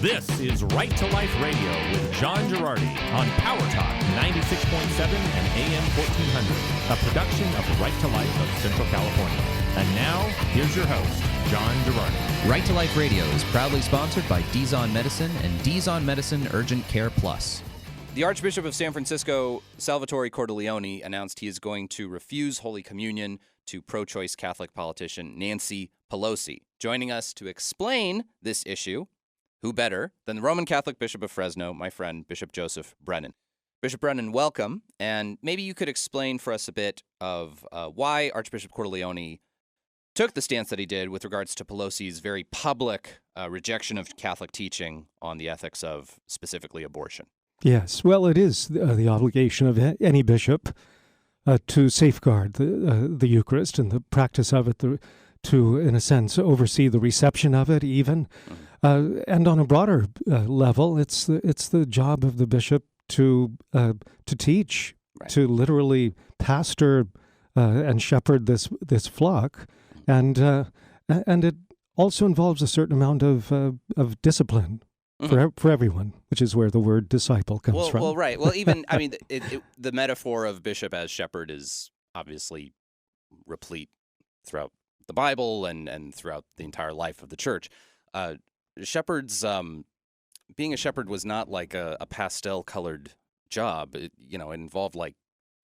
This is Right to Life Radio with John Girardi on Power Talk 96.7 and AM 1400, a production of Right to Life of Central California. And now, here's your host, John Girardi. Right to Life Radio is proudly sponsored by Dizon Medicine and Dizon Medicine Urgent Care Plus. The Archbishop of San Francisco, Salvatore Cordileone, announced he is going to refuse Holy Communion to pro-choice Catholic politician Nancy Pelosi. Joining us to explain this issue, who better than the Roman Catholic Bishop of Fresno, my friend, Bishop Joseph Brennan. Bishop Brennan, welcome, and maybe you could explain for us a bit of why Archbishop Cordileone took the stance that he did with regards to Pelosi's very public rejection of Catholic teaching on the ethics of specifically abortion. Yes, well, it is the obligation of any bishop to safeguard the Eucharist and the practice of it, to, in a sense, oversee the reception of it even. And on a broader level, it's the job of the bishop to teach, right, to literally pastor and shepherd this flock, and it also involves a certain amount of discipline for everyone, which is where the word disciple comes from. Well, right. Well, even I mean, the metaphor of bishop as shepherd is obviously replete throughout the Bible and throughout the entire life of the church. Shepherds, being a shepherd was not like a pastel-colored job. It involved like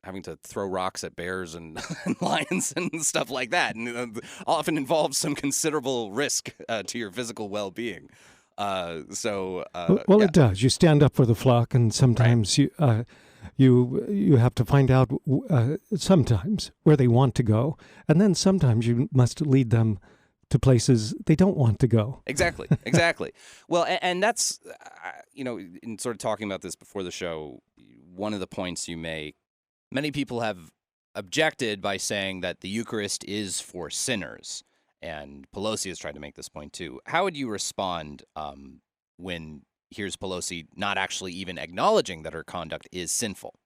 having to throw rocks at bears and lions and stuff like that, and often involved some considerable risk to your physical well-being. Well, yeah. It does. You stand up for the flock, and sometimes right. you have to find out sometimes where they want to go, and then sometimes you must lead them to places they don't want to go. Exactly. Well, and that's, in sort of talking about this before the show, one of the points you make, many people have objected by saying that the Eucharist is for sinners, and Pelosi has tried to make this point too. How would you respond when here's Pelosi not actually even acknowledging that her conduct is sinful?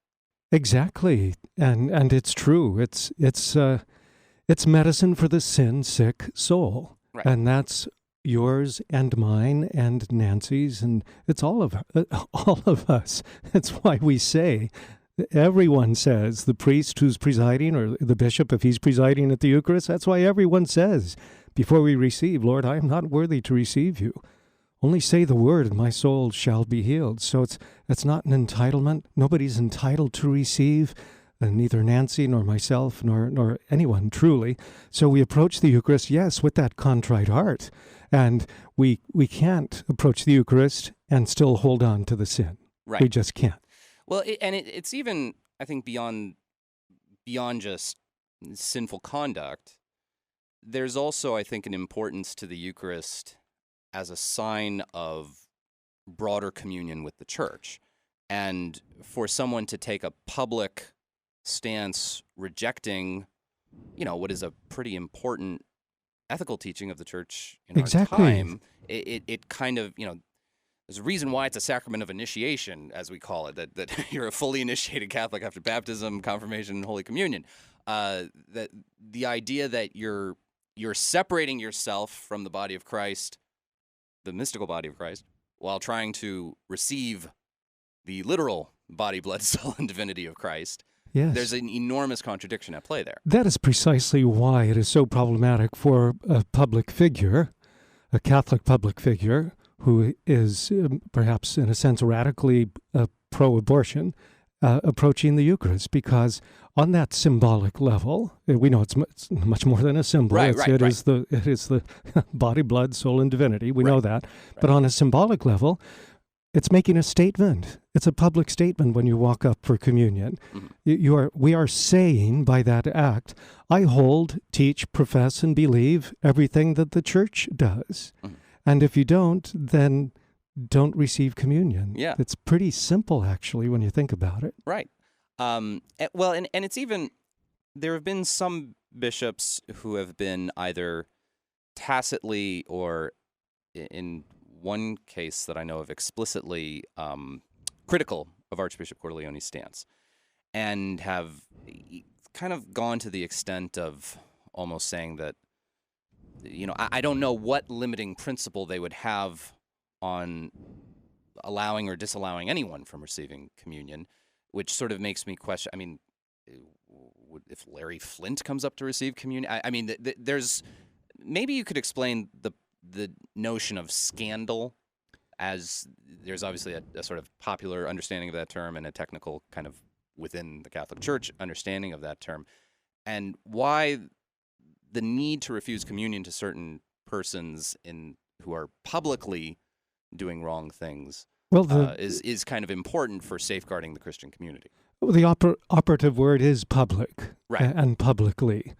Exactly, and it's true. It's medicine for the sin-sick soul, right, and that's yours and mine and Nancy's, and it's all of us. That's why we say, everyone says, the priest who's presiding or the bishop, if he's presiding at the Eucharist, that's why everyone says, before we receive, Lord, I am not worthy to receive you. Only say the word, and my soul shall be healed. So it's not an entitlement. Nobody's entitled to receive, neither Nancy nor myself nor anyone truly. So we approach the Eucharist, yes, with that contrite heart, and we can't approach the Eucharist and still hold on to the sin. Right. We just can't. Well, it's even, I think, beyond just sinful conduct. There's also, I think, an importance to the Eucharist as a sign of broader communion with the Church, and for someone to take a public stance rejecting, what is a pretty important ethical teaching of the Church in exactly. our time, it kind of, there's a reason why it's a sacrament of initiation, as we call it, that you're a fully initiated Catholic after baptism, confirmation, and Holy Communion. That the idea that you're separating yourself from the body of Christ, the mystical body of Christ, while trying to receive the literal body, blood, soul, and divinity of Christ. Yes. There's an enormous contradiction at play there. That is precisely why it is so problematic for a public figure, a Catholic public figure, who is perhaps in a sense radically pro-abortion, approaching the Eucharist, because on that symbolic level, we know it's much more than a symbol. Right. It is the body, blood, soul, and divinity. We know that. Right. But on a symbolic level, it's making a statement. It's a public statement when you walk up for communion. Mm-hmm. We are saying by that act, I hold, teach, profess, and believe everything that the Church does. Mm-hmm. And if you don't, then don't receive communion. Yeah. It's pretty simple, actually, when you think about it. Right. Well, and it's even, there have been some bishops who have been either tacitly or, in one case that I know of, explicitly critical of Archbishop Cordileone's stance, and have kind of gone to the extent of almost saying that I don't know what limiting principle they would have on allowing or disallowing anyone from receiving communion, which sort of makes me question. I mean, if Larry Flint comes up to receive communion, I mean, there's maybe you could explain the notion of scandal, as there's obviously a sort of popular understanding of that term and a technical kind of within the Catholic Church understanding of that term, and why the need to refuse communion to certain persons who are publicly doing wrong things is kind of important for safeguarding the Christian community. Well, the operative word is public, Right. And publicly.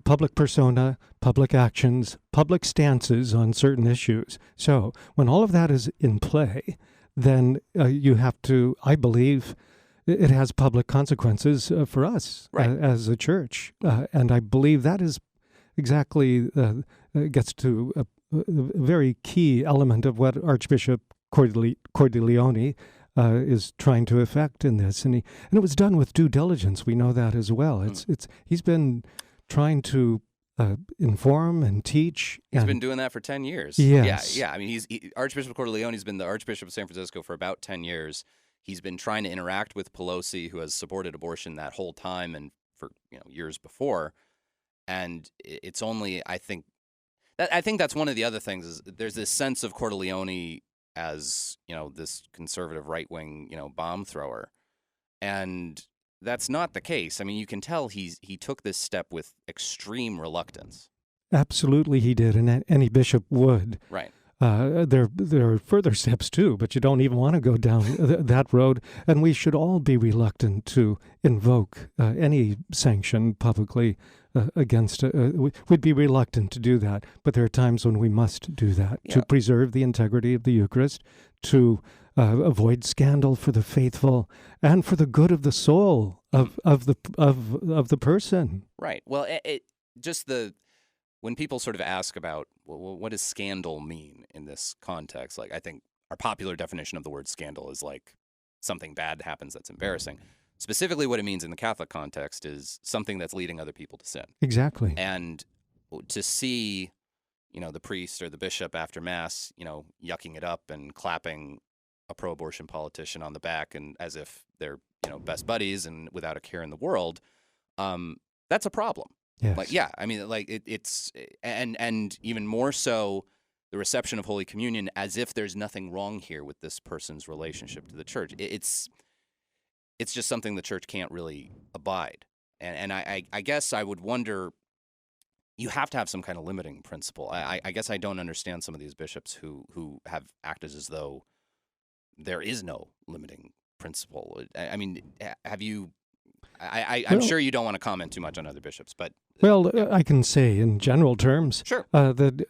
Public persona, public actions, public stances on certain issues. So when all of that is in play, then you have to, I believe, it has public consequences for us as a church. And I believe that is exactly gets to a very key element of what Archbishop Cordileone is trying to effect in this. And it was done with due diligence. We know that as well. He's been trying to inform and teach. He's been doing that for 10 years. Yes. Yeah. I mean, Archbishop Cordileone has been the Archbishop of San Francisco for about 10 years. He's been trying to interact with Pelosi, who has supported abortion that whole time and for years before. And it's only, I think that's one of the other things is there's this sense of Cordileone as this conservative right-wing bomb thrower, and that's not the case. I mean, you can tell he took this step with extreme reluctance. Absolutely, he did, and any bishop would. Right. There are further steps too, but you don't even want to go down that road. And we should all be reluctant to invoke any sanction publicly against. We'd be reluctant to do that, but there are times when we must do that to preserve the integrity of the Eucharist, to avoid scandal for the faithful, and for the good of the soul of the person. Right. Well, when people sort of ask about, well, what does scandal mean in this context? Like, I think our popular definition of the word scandal is like something bad happens that's embarrassing. Specifically, what it means in the Catholic context is something that's leading other people to sin. Exactly. And to see, the priest or the bishop after Mass, yucking it up and clapping a pro-abortion politician on the back and as if they're, best buddies and without a care in the world, that's a problem. Yes. Like, yeah, I mean, like it's and even more so, the reception of Holy Communion as if there's nothing wrong here with this person's relationship to the church. It's just something the church can't really abide. And I guess I would wonder, you have to have some kind of limiting principle. I guess I don't understand some of these bishops who have acted as though there is no limiting principle. I mean, have you? I'm sure you don't want to comment too much on other bishops, but I can say in general terms, sure, that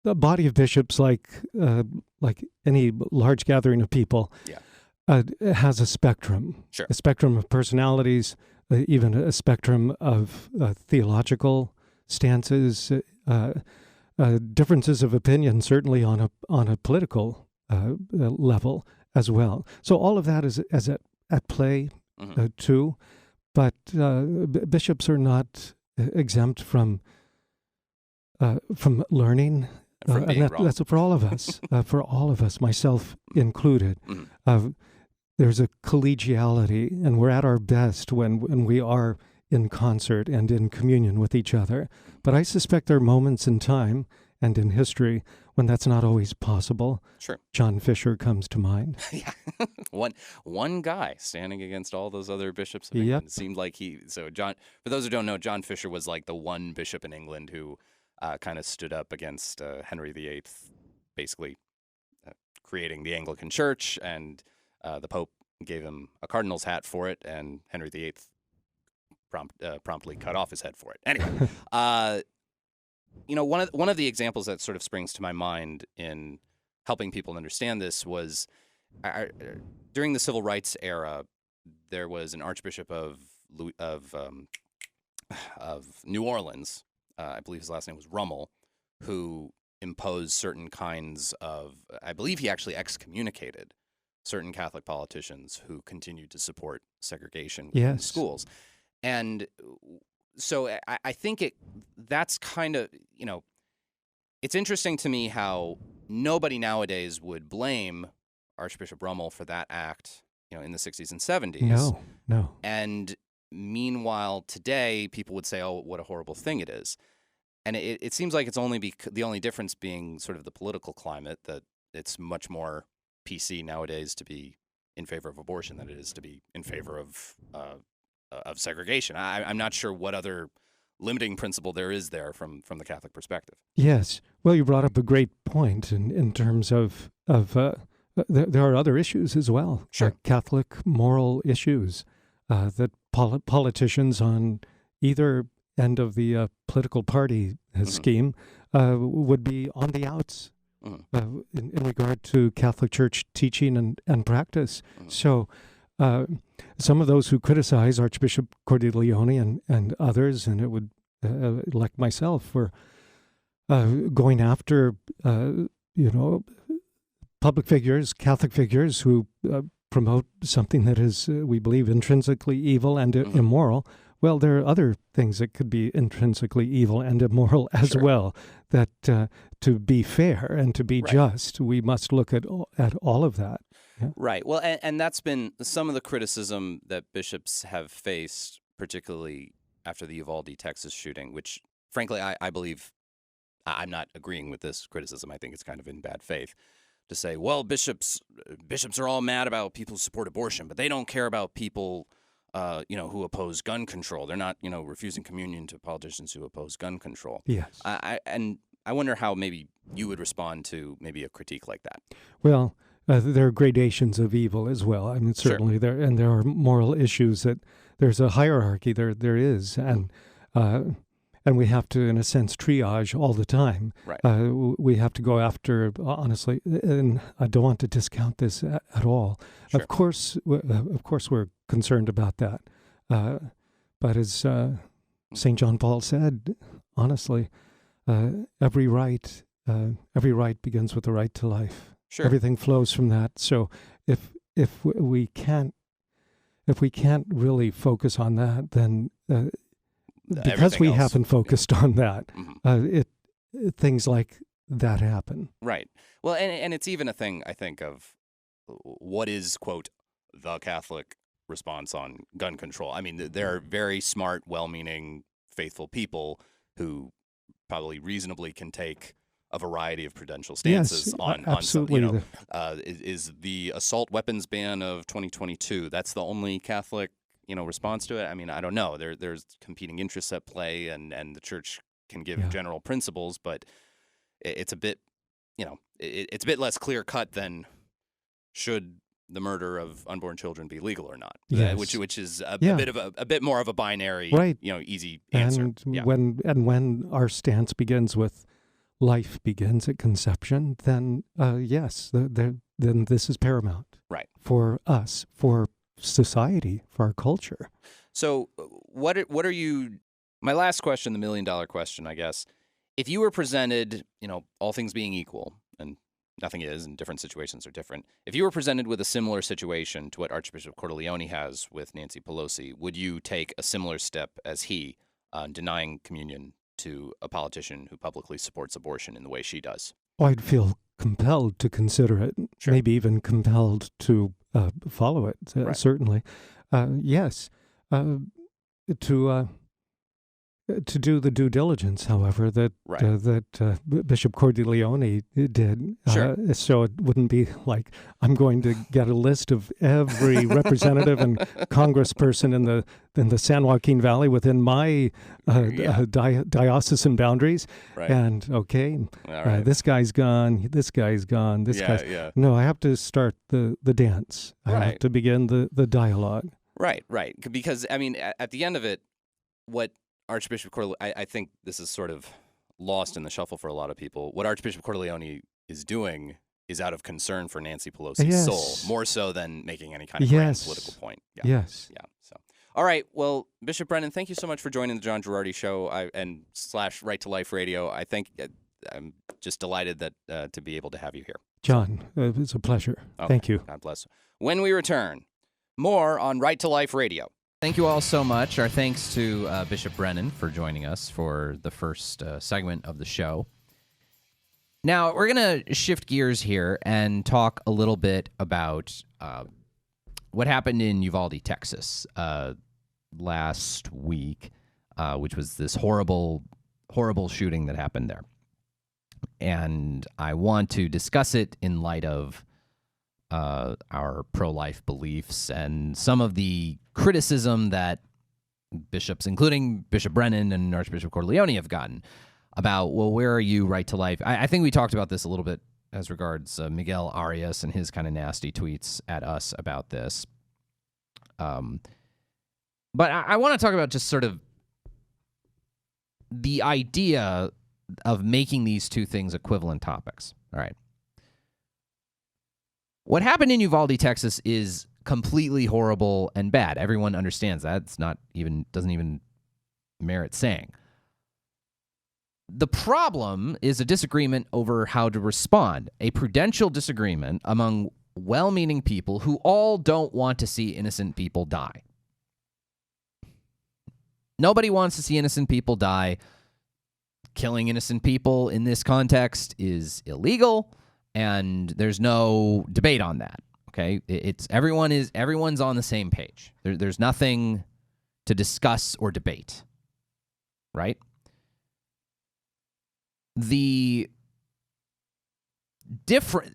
the body of bishops, like any large gathering of people, has a spectrum, sure, a spectrum of personalities, even a spectrum of theological stances, differences of opinion, certainly on a political level as well. So all of that is at play. Too, but bishops are not exempt from learning. From being and that's for all of us, myself included. There's a collegiality, and we're at our best when we are in concert and in communion with each other. But I suspect there are moments in time and in history when that's not always possible. Sure. John Fisher comes to mind. Yeah. One guy standing against all those other bishops of England. It seemed like John, for those who don't know, John Fisher was like the one bishop in England who kind of stood up against Henry VIII, basically creating the Anglican Church, and the Pope gave him a cardinal's hat for it, and Henry VIII promptly cut off his head for it. Anyway, one of the examples that sort of springs to my mind in helping people understand this was during the Civil Rights era, there was an Archbishop of New Orleans, I believe his last name was Rummel, who imposed certain kinds of, I believe he actually excommunicated certain Catholic politicians who continued to support segregation in schools. And so I think that's kind of, it's interesting to me how nobody nowadays would blame Archbishop Rummel for that act, in the 60s and 70s. No. And meanwhile, today, people would say, oh, what a horrible thing it is. And it seems like it's the only difference being sort of the political climate, that it's much more PC nowadays to be in favor of abortion than it is to be in favor of segregation. I'm not sure what other limiting principle there is there from the Catholic perspective. Yes. Well, you brought up a great point in terms of there are other issues as well. Sure. Catholic moral issues that politicians on either end of the political party scheme would be on the outs in regard to Catholic Church teaching and practice. So some of those who criticize Archbishop Cordileone and others, and it would, like myself, were going after, public figures, Catholic figures who promote something that is, we believe, intrinsically evil and immoral. Well, there are other things that could be intrinsically evil and immoral as well. That to be fair and to be just, we must look at all of that. Yeah. Right. Well, and that's been some of the criticism that bishops have faced, particularly after the Uvalde, Texas shooting, which, frankly, I believe I'm not agreeing with this criticism. I think it's kind of in bad faith to say, well, bishops are all mad about people who support abortion, but they don't care about people who oppose gun control. They're not, refusing communion to politicians who oppose gun control. Yes. And I wonder how maybe you would respond to maybe a critique like that. Well, there are gradations of evil as well. I mean, certainly there are moral issues that there's a hierarchy. There is, and we have to, in a sense, triage all the time. Right. We have to go after, honestly, and I don't want to discount this at all. Sure. Of course, we're concerned about that. But as St. John Paul said, honestly, every right begins with the right to life. Sure. Everything flows from that. So if we can't really focus on that, then because we haven't focused on that, things like that happen. Right. Well, and it's even a thing, I think, of what is, quote, the Catholic response on gun control. I mean, there are very smart, well-meaning, faithful people who probably reasonably can take a variety of prudential stances on absolutely. Is the assault weapons ban of 2022, that's the only Catholic response to it? I mean, I don't know. There's competing interests at play, and the church can give general principles, but it's a bit, it's a bit less clear cut than should the murder of unborn children be legal or not? Yes. Which is a bit more of a binary, easy answer. And when our stance begins with life begins at conception, then yes, then this is paramount, right, for us, for society, for our culture. So what are you, my last question, the $1 million question, I guess, if you were presented, all things being equal, and nothing is, and different situations are different, if you were presented with a similar situation to what Archbishop Cordileone has with Nancy Pelosi, would you take a similar step as he, denying communion to a politician who publicly supports abortion in the way she does? Oh, I'd feel compelled to consider it, maybe even compelled to follow it, certainly. Yes. To do the due diligence, however, that Bishop Cordileone did, so it wouldn't be like I'm going to get a list of every representative and congressperson in the San Joaquin Valley within my diocesan boundaries, and this guy's gone, this guy's gone, this guy's no. I have to start the dance. I have to begin the dialogue. Right, because I mean, at the end of it, what Archbishop Cordileone, I think this is sort of lost in the shuffle for a lot of people. What Archbishop Cordileone is doing is out of concern for Nancy Pelosi's soul, more so than making any kind of grand political point. Yes. Yeah. So, all right. Well, Bishop Brennan, thank you so much for joining the John Girardi Show and / Right to Life Radio. I think I'm just delighted that to be able to have you here. John, it's a pleasure. Okay. Thank you. God bless. When we return, more on Right to Life Radio. Thank you all so much. Our thanks to Bishop Brennan for joining us for the first segment of the show. Now, we're going to shift gears here and talk a little bit about what happened in Uvalde, Texas last week, which was this horrible, horrible shooting that happened there. And I want to discuss it in light of our pro-life beliefs and some of the criticism that bishops, including Bishop Brennan and Archbishop Cordileone, have gotten about, well, where are you right to life? I think we talked about this a little bit as regards Miguel Arias and his kind of nasty tweets at us about this. But I want to talk about just sort of the idea of making these two things equivalent topics. All right. What happened in Uvalde, Texas is completely horrible and bad. Everyone understands that. It's not even, doesn't even merit saying. The problem is a disagreement over how to respond, a prudential disagreement among well-meaning people who all don't want to see innocent people die. Nobody wants to see innocent people die. Killing innocent people in this context is illegal, and there's no debate on that. Okay, everyone's on the same page. There's nothing to discuss or debate, right?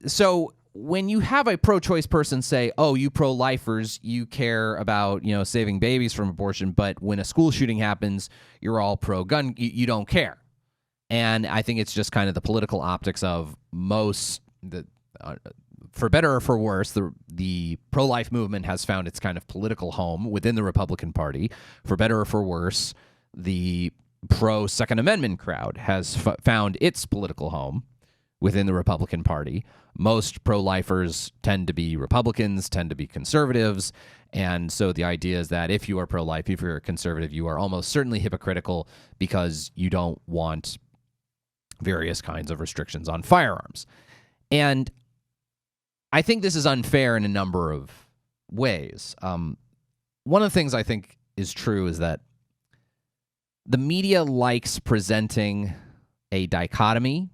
So when you have a pro-choice person say, "Oh, you pro-lifers, you care about, saving babies from abortion, but when a school shooting happens, you're all pro-gun, you don't care." And I think it's just kind of the political optics of for better or for worse, the pro-life movement has found its kind of political home within the Republican Party. For better or for worse, the pro-Second Amendment crowd has found its political home within the Republican Party. Most pro-lifers tend to be Republicans, tend to be conservatives, and so the idea is that if you are pro-life, if you're a conservative, you are almost certainly hypocritical because you don't want various kinds of restrictions on firearms. And I think this is unfair in a number of ways. One of the things I think is true is that the media likes presenting a dichotomy,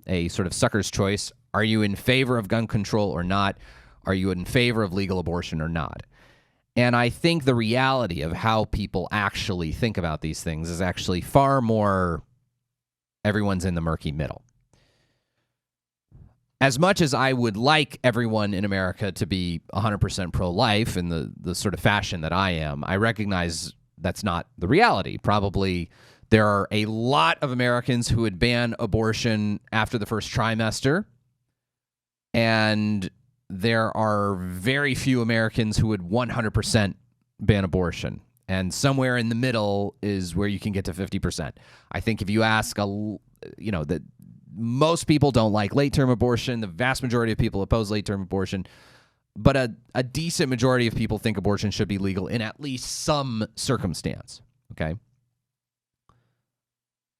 a sort of sucker's choice. Are you in favor of gun control or not? Are you in favor of legal abortion or not? And I think the reality of how people actually think about these things is actually far more everyone's in the murky middle. As much as I would like everyone in America to be 100% pro-life in the sort of fashion that I am, I recognize that's not the reality. Probably there are a lot of Americans who would ban abortion after the first trimester, and there are very few Americans who would 100% ban abortion. And somewhere in the middle is where you can get to 50%. I think if you ask, that most people don't like late-term abortion. The vast majority of people oppose late-term abortion. But a decent majority of people think abortion should be legal in at least some circumstance. Okay?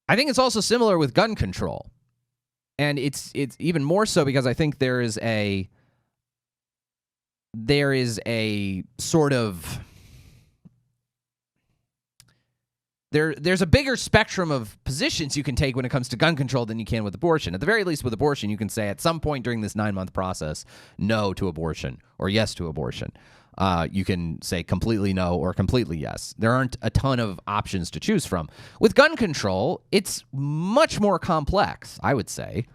I think it's also similar with gun control. And it's even more so because I think there is a sort of There's a bigger spectrum of positions you can take when it comes to gun control than you can with abortion. At the very least, with abortion, you can say at some point during this 9-month process, no to abortion or yes to abortion. You can say completely no or completely yes. There aren't a ton of options to choose from. With gun control, it's much more complex, I would say.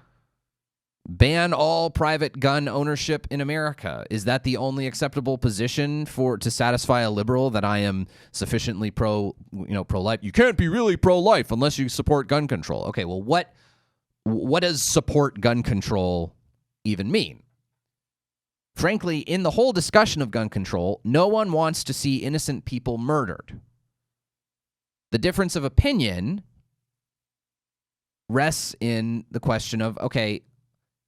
Ban all private gun ownership in America. Is that the only acceptable position to satisfy a liberal that I am sufficiently pro-life? You can't be really pro-life unless you support gun control. Okay, well, what does support gun control even mean? Frankly, in the whole discussion of gun control, no one wants to see innocent people murdered. The difference of opinion rests in the question of, okay,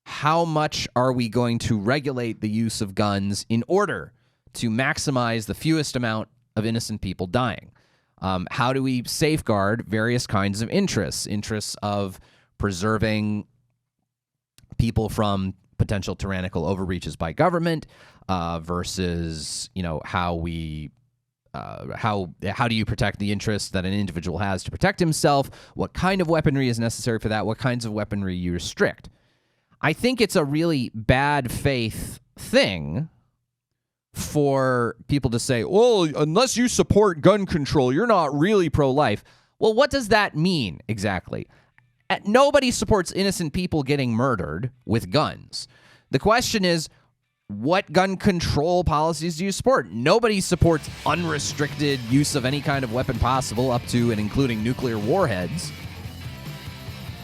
how much are we going to regulate the use of guns in order to maximize the fewest amount of innocent people dying? How do we safeguard various kinds of interests of preserving people from potential tyrannical overreaches by government versus, how do you protect the interests that an individual has to protect himself? What kind of weaponry is necessary for that? What kinds of weaponry you restrict? I think it's a really bad faith thing for people to say, well, unless you support gun control, you're not really pro-life. Well, what does that mean exactly? Nobody supports innocent people getting murdered with guns. The question is, what gun control policies do you support? Nobody supports unrestricted use of any kind of weapon possible, up to and including nuclear warheads.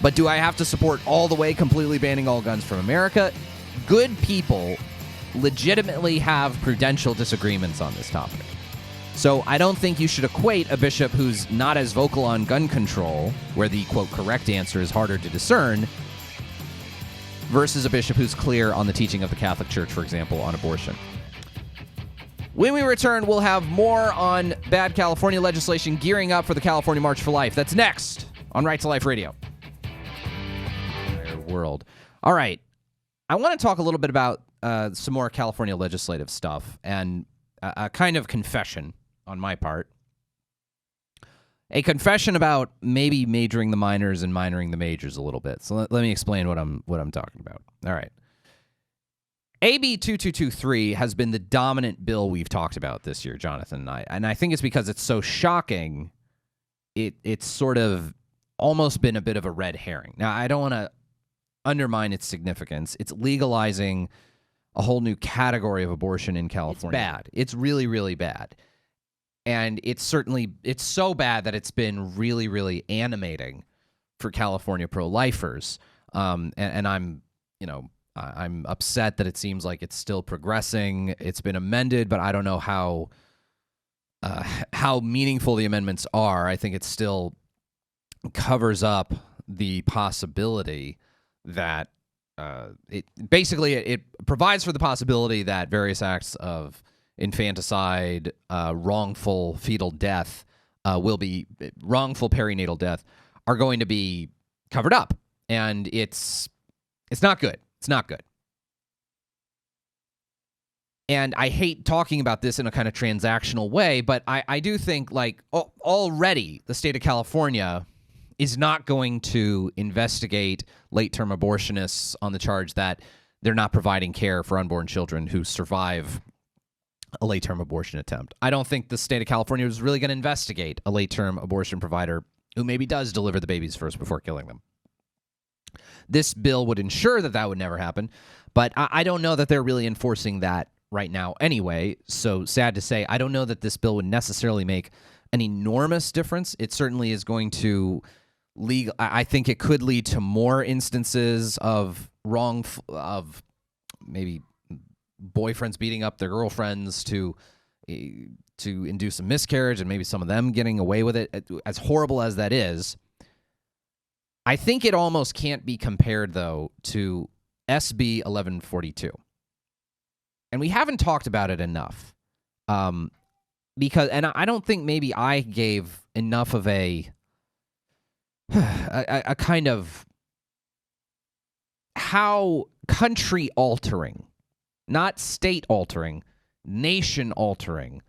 But do I have to support all the way completely banning all guns from America? Good people legitimately have prudential disagreements on this topic. So I don't think you should equate a bishop who's not as vocal on gun control, where the, quote, correct answer is harder to discern, versus a bishop who's clear on the teaching of the Catholic Church, for example, on abortion. When we return, we'll have more on bad California legislation gearing up for the California March for Life. That's next on Right to Life Radio. World. All right. I want to talk a little bit about some more California legislative stuff and a kind of confession on my part. A confession about maybe majoring the minors and minoring the majors a little bit. So let me explain what I'm talking about. All right. AB 2223 has been the dominant bill we've talked about this year, Jonathan and I. And I think it's because it's so shocking, it's sort of almost been a bit of a red herring. Now, I don't want to undermine its significance. It's legalizing a whole new category of abortion in California. It's bad. It's really, really bad. And it's so bad that it's been really, really animating for California pro-lifers. And I'm upset that it seems like it's still progressing. It's been amended, but I don't know how meaningful the amendments are. I think it still covers up the possibility that it provides for the possibility that various acts of infanticide, wrongful fetal death, wrongful perinatal death, are going to be covered up, and it's not good. It's not good. And I hate talking about this in a kind of transactional way, but I do think, like, already the state of California is not going to investigate late-term abortionists on the charge that they're not providing care for unborn children who survive a late-term abortion attempt. I don't think the state of California is really going to investigate a late-term abortion provider who maybe does deliver the babies first before killing them. This bill would ensure that would never happen, but I don't know that they're really enforcing that right now anyway. So sad to say, I don't know that this bill would necessarily make an enormous difference. It certainly is going to I think it could lead to more instances of maybe boyfriends beating up their girlfriends to induce a miscarriage, and maybe some of them getting away with it. As horrible as that is, I think it almost can't be compared, though, to SB 1142. And we haven't talked about it enough. Because I don't think maybe I gave enough of a kind of how country altering, not state altering, nation altering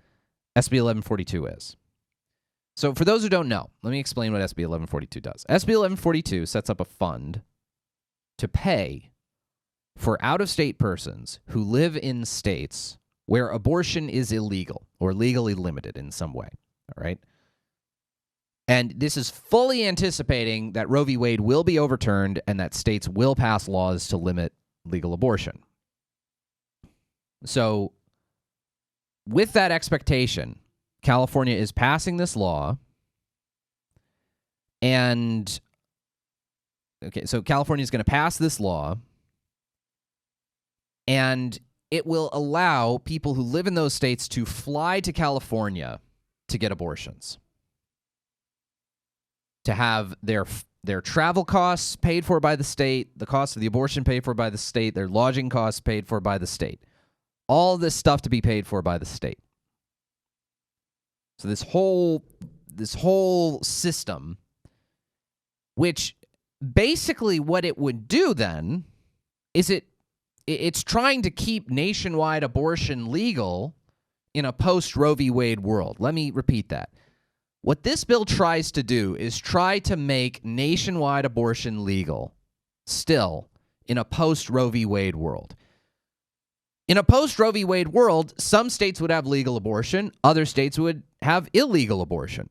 SB 1142 is. So for those who don't know, let me explain what SB 1142 does. SB 1142 sets up a fund to pay for out-of-state persons who live in states where abortion is illegal or legally limited in some way, all right? And this is fully anticipating that Roe v. Wade will be overturned and that states will pass laws to limit legal abortion. So with that expectation, California is passing this law, and so California is going to pass this law, and it will allow people who live in those states to fly to California to get abortions, to have their travel costs paid for by the state, the cost of the abortion paid for by the state, their lodging costs paid for by the state. All this stuff to be paid for by the state. So this whole system, which basically what it would do then is it's trying to keep nationwide abortion legal in a post-Roe v. Wade world. Let me repeat that. What this bill tries to do is try to make nationwide abortion legal still in a post-Roe v. Wade world. In a post-Roe v. Wade world, some states would have legal abortion, other states would have illegal abortion.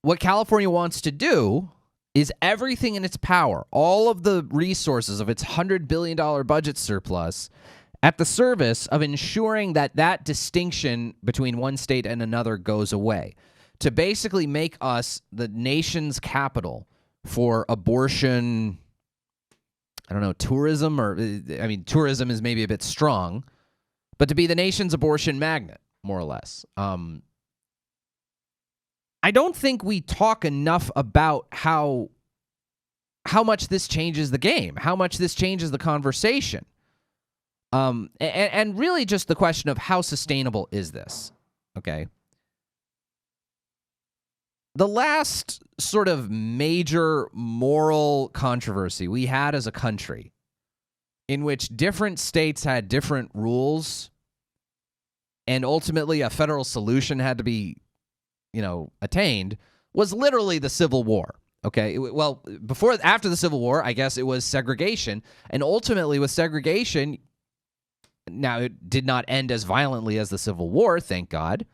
What California wants to do is everything in its power, all of the resources of its $100 billion budget surplus, at the service of ensuring that that distinction between one state and another goes away, to basically make us the nation's capital for abortion, I don't know, tourism, or, I mean, tourism is maybe a bit strong, but to be the nation's abortion magnet, more or less. I don't think we talk enough about how much this changes the game, how much this changes the conversation. And really just the question of how sustainable is this, okay? The last sort of major moral controversy we had as a country, in which different states had different rules and ultimately a federal solution had to be, attained, was literally the Civil War. Okay, well, after the Civil War, I guess it was segregation. And ultimately with segregation, now it did not end as violently as the Civil War, thank God.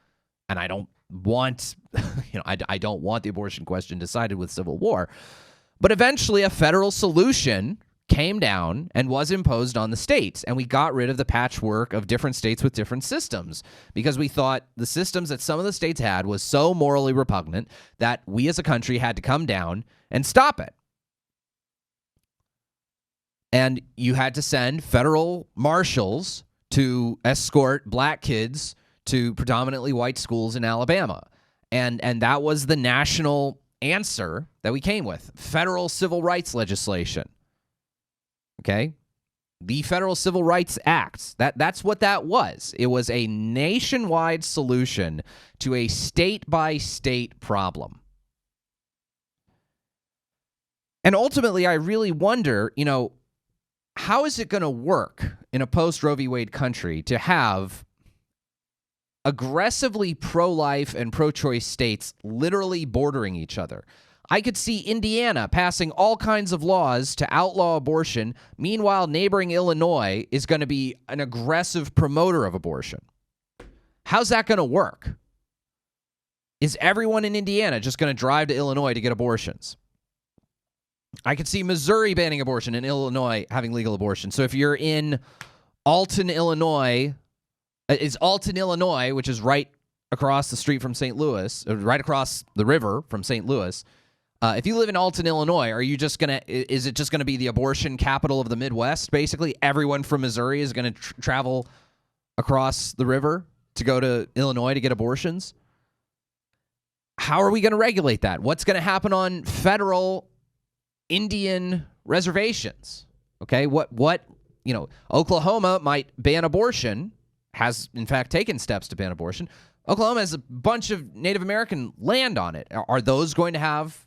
And I don't want, I don't want the abortion question decided with Civil War. But eventually a federal solution came down and was imposed on the states, and we got rid of the patchwork of different states with different systems because we thought the systems that some of the states had was so morally repugnant that we as a country had to come down and stop it. And you had to send federal marshals to escort black kids to predominantly white schools in Alabama. And that was the national answer that we came with, federal civil rights legislation. Okay? The Federal Civil Rights Act. That's what that was. It was a nationwide solution to a state-by-state problem. And ultimately, I really wonder, how is it going to work in a post-Roe v. Wade country to have aggressively pro-life and pro-choice states literally bordering each other? I could see Indiana passing all kinds of laws to outlaw abortion. Meanwhile, neighboring Illinois is going to be an aggressive promoter of abortion. How's that going to work? Is everyone in Indiana just going to drive to Illinois to get abortions? I could see Missouri banning abortion and Illinois having legal abortion. So if you're in Alton, Illinois, which is right across the street from St. Louis, or right across the river from St. Louis, if you live in Alton, Illinois, is it just gonna be the abortion capital of the Midwest? Basically, everyone from Missouri is gonna travel across the river to go to Illinois to get abortions? How are we gonna regulate that? What's gonna happen on federal Indian reservations? Okay, Oklahoma might ban abortion, has in fact taken steps to ban abortion. Oklahoma has a bunch of Native American land on it. Are those going to have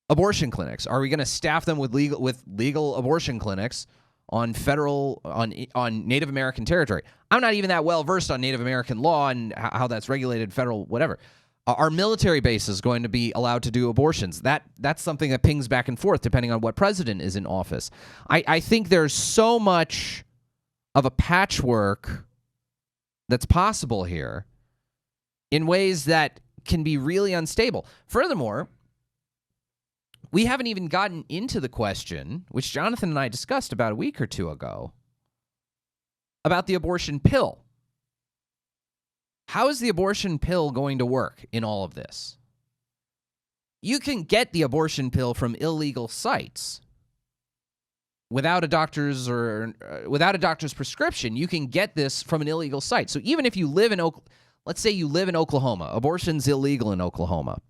abortion clinics? Are we going to staff them with legal abortion clinics on Native American territory? I'm not even that well versed on Native American law and how that's regulated, federal, whatever. Are military bases going to be allowed to do abortions? That's something that pings back and forth depending on what president is in office. I think there's so much of a patchwork that's possible here in ways that can be really unstable. Furthermore, we haven't even gotten into the question, which Jonathan and I discussed about a week or two ago, about the abortion pill. How is the abortion pill going to work in all of this? You can get the abortion pill from illegal sites without a doctor's prescription. You can get this from an illegal site. So even if you live in let's say you live in Oklahoma, abortion's illegal in Oklahoma.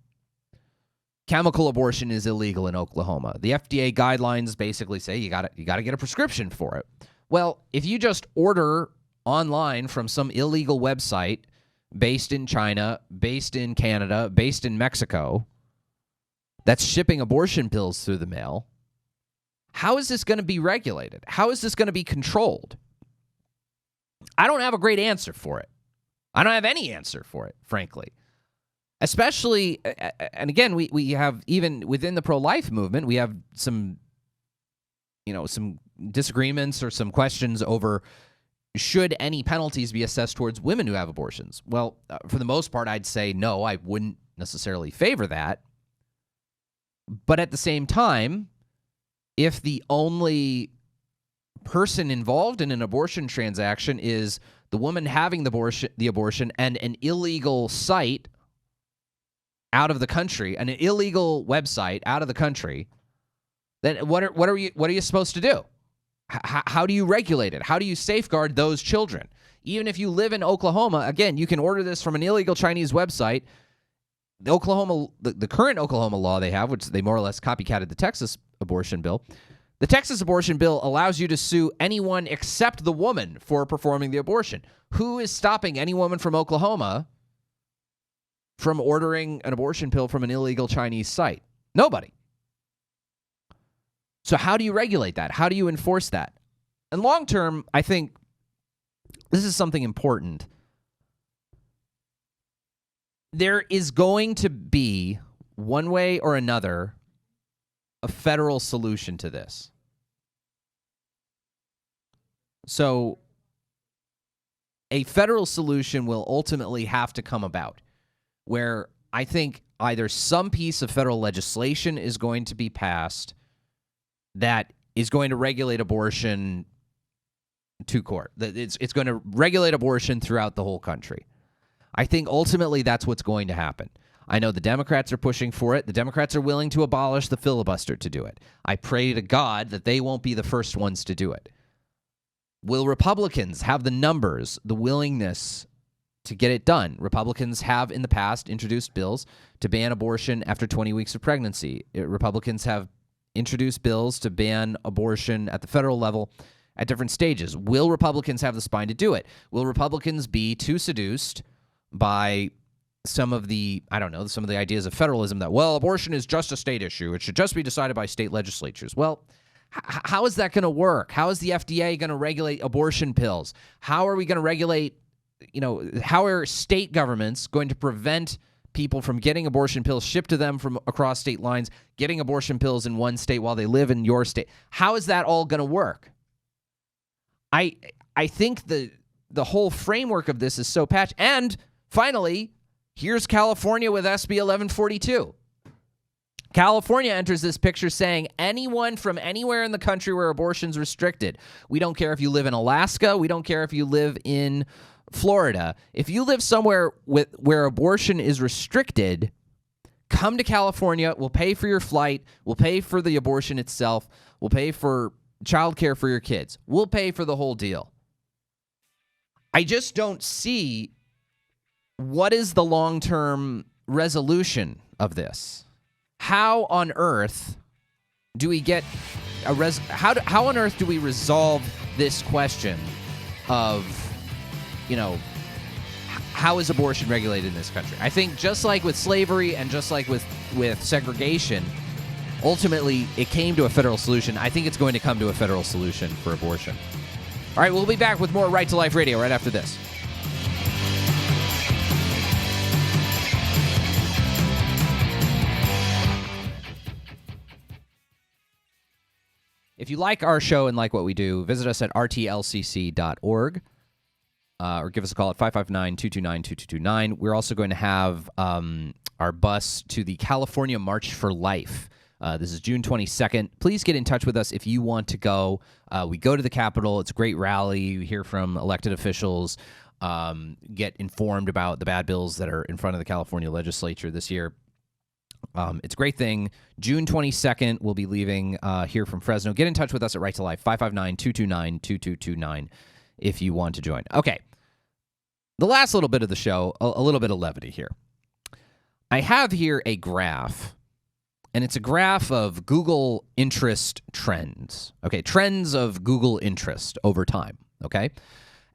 Chemical abortion is illegal in Oklahoma. The FDA guidelines basically say you got to get a prescription for it. Well, if you just order online from some illegal website based in China, based in Canada, based in Mexico, that's shipping abortion pills through the mail, how is this going to be regulated? How is this going to be controlled? I don't have a great answer for it. I don't have any answer for it, frankly. Especially, and again, we have, even within the pro-life movement, we have some disagreements or some questions over should any penalties be assessed towards women who have abortions. Well, for the most part, I'd say no, I wouldn't necessarily favor that. But at the same time, if the only person involved in an abortion transaction is the woman having the abortion and an illegal site out of the country, an illegal website out of the country, then what are you supposed to do? How do you regulate it? How do you safeguard those children? Even if you live in Oklahoma, again, you can order this from an illegal Chinese website. The current Oklahoma law they have, which they more or less copycatted the Texas abortion bill. The Texas abortion bill allows you to sue anyone except the woman for performing the abortion. Who is stopping any woman from Oklahoma from ordering an abortion pill from an illegal Chinese site? Nobody. So how do you regulate that? How do you enforce that? And long term, I think this is something important. There is going to be, one way or another, a federal solution to this. So a federal solution will ultimately have to come about, where I think either some piece of federal legislation is going to be passed that is going to regulate abortion to court. It's going to regulate abortion throughout the whole country. I think ultimately that's what's going to happen. I know the Democrats are pushing for it. The Democrats are willing to abolish the filibuster to do it. I pray to God that they won't be the first ones to do it. Will Republicans have the numbers, the willingness to get it done? Republicans have in the past introduced bills to ban abortion after 20 weeks of pregnancy. Republicans have introduced bills to ban abortion at the federal level at different stages. Will Republicans have the spine to do it? Will Republicans be too seduced by some of the ideas of federalism that, well, abortion is just a state issue. It should just be decided by state legislatures. Well, how is that going to work? How is the FDA going to regulate abortion pills? How are we going to regulate, how are state governments going to prevent people from getting abortion pills shipped to them from across state lines, getting abortion pills in one state while they live in your state? How is that all going to work? I think the whole framework of this is so patchy. And finally, here's California with SB 1142. California enters this picture saying anyone from anywhere in the country where abortion's restricted. We don't care if you live in Alaska. We don't care if you live in Florida. If you live somewhere where abortion is restricted, come to California. We'll pay for your flight. We'll pay for the abortion itself. We'll pay for childcare for your kids. We'll pay for the whole deal. I just don't see what is the long-term resolution of this. How on earth do we get how on earth do we resolve this question of, how is abortion regulated in this country? I think just like with slavery and just like with segregation, ultimately it came to a federal solution. I think it's going to come to a federal solution for abortion. All right, we'll be back with more Right to Life Radio right after this. If you like our show and like what we do, visit us at rtlcc.org or give us a call at 559-229-2229. We're also going to have our bus to the California March for Life. This is June 22nd. Please get in touch with us if you want to go. We go to the Capitol. It's a great rally. You hear from elected officials, get informed about the bad bills that are in front of the California legislature this year. It's a great thing. June 22nd, we'll be leaving here from Fresno. Get in touch with us at Right to Life, 559-229-2229 if you want to join. Okay, the last little bit of the show, a little bit of levity here. I have here a graph, and it's a graph of Google interest trends. Okay, trends of Google interest over time, okay?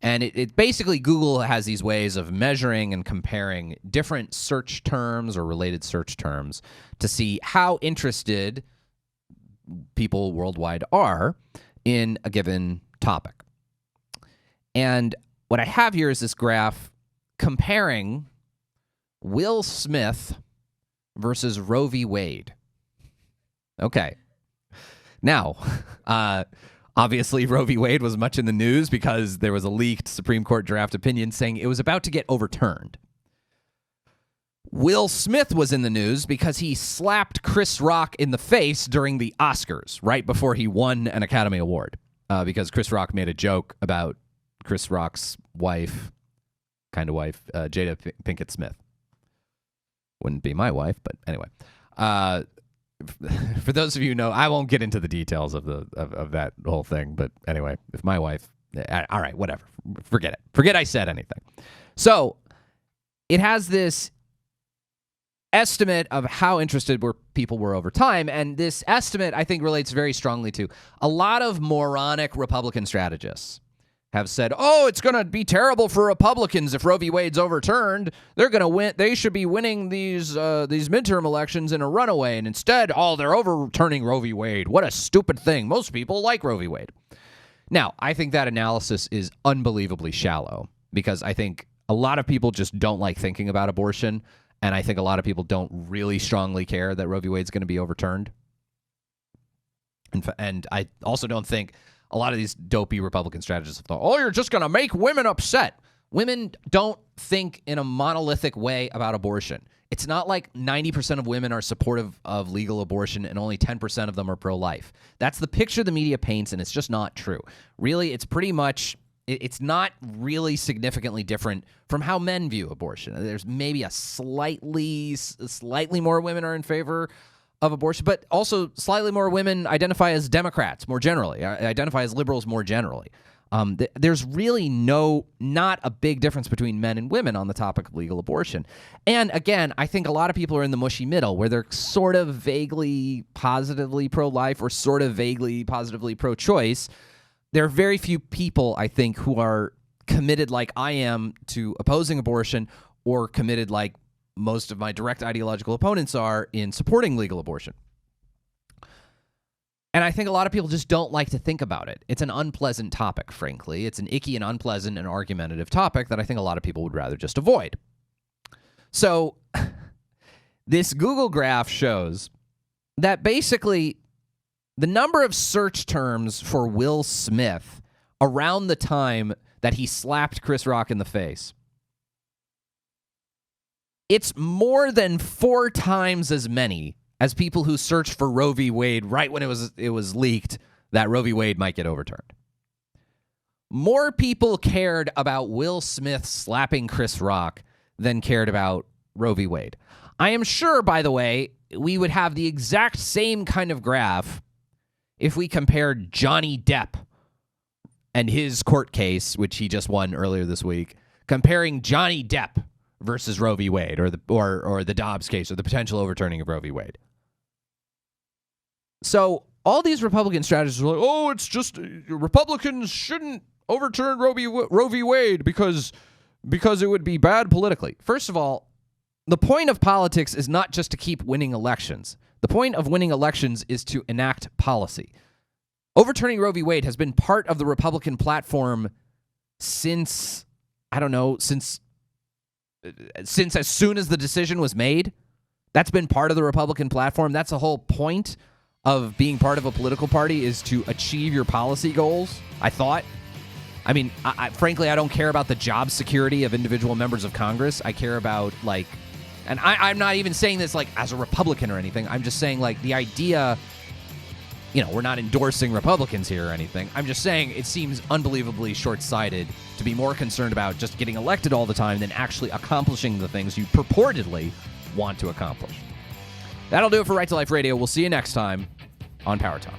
And it basically, Google has these ways of measuring and comparing different search terms or related search terms to see how interested people worldwide are in a given topic. And what I have here is this graph comparing Will Smith versus Roe v. Wade. Okay. Now, obviously, Roe v. Wade was much in the news because there was a leaked Supreme Court draft opinion saying it was about to get overturned. Will Smith was in the news because he slapped Chris Rock in the face during the Oscars right before he won an Academy Award because Chris Rock made a joke about Chris Rock's wife, Jada Pinkett Smith. Wouldn't be my wife, but anyway. For those of you who know, I won't get into the details of that whole thing, but anyway, if my wife, all right, whatever, forget it. Forget I said anything. So it has this estimate of how interested people were over time, and this estimate, I think, relates very strongly to a lot of moronic Republican strategists have said, oh, it's going to be terrible for Republicans if Roe v. Wade's overturned. They're going to win. They should be winning these midterm elections in a runaway, and instead, they're overturning Roe v. Wade. What a stupid thing. Most people like Roe v. Wade. Now, I think that analysis is unbelievably shallow because I think a lot of people just don't like thinking about abortion. And I think a lot of people don't really strongly care that Roe v. Wade's going to be overturned. And I also don't think a lot of these dopey Republican strategists have thought, you're just going to make women upset. Women don't think in a monolithic way about abortion. It's not like 90% of women are supportive of legal abortion and only 10% of them are pro-life. That's the picture the media paints, and it's just not true. Really, it's pretty much... It's not really significantly different from how men view abortion. There's maybe a slightly more women are in favor of abortion, but also slightly more women identify as Democrats more generally, identify as liberals more generally. There's really not a big difference between men and women on the topic of legal abortion. And again, I think a lot of people are in the mushy middle where they're sort of vaguely positively pro-life or sort of vaguely positively pro-choice. There are very few people, I think, who are committed like I am to opposing abortion or committed like most of my direct ideological opponents are in supporting legal abortion. And I think a lot of people just don't like to think about it. It's an unpleasant topic, frankly. It's an icky and unpleasant and argumentative topic that I think a lot of people would rather just avoid. So this Google graph shows that basically the number of search terms for Will Smith around the time that he slapped Chris Rock in the face, it's more than 4 times as many as people who searched for Roe v. Wade right when it was leaked that Roe v. Wade might get overturned. More people cared about Will Smith slapping Chris Rock than cared about Roe v. Wade. I am sure, by the way, we would have the exact same kind of graph if we compared Johnny Depp and his court case, which he just won earlier this week, comparing Johnny Depp versus Roe v. Wade or the Dobbs case or the potential overturning of Roe v. Wade. So all these Republican strategists are like, it's just Republicans shouldn't overturn Roe v. Wade because it would be bad politically. First of all, the point of politics is not just to keep winning elections. The point of winning elections is to enact policy. Overturning Roe v. Wade has been part of the Republican platform since as soon as the decision was made. That's been part of the Republican platform. That's the whole point of being part of a political party, is to achieve your policy goals, I thought. I mean, frankly, I don't care about the job security of individual members of Congress. I care about, and I'm not even saying this, as a Republican or anything. I'm just saying, the idea, we're not endorsing Republicans here or anything. I'm just saying it seems unbelievably short-sighted to be more concerned about just getting elected all the time than actually accomplishing the things you purportedly want to accomplish. That'll do it for Right to Life Radio. We'll see you next time on Power Talk.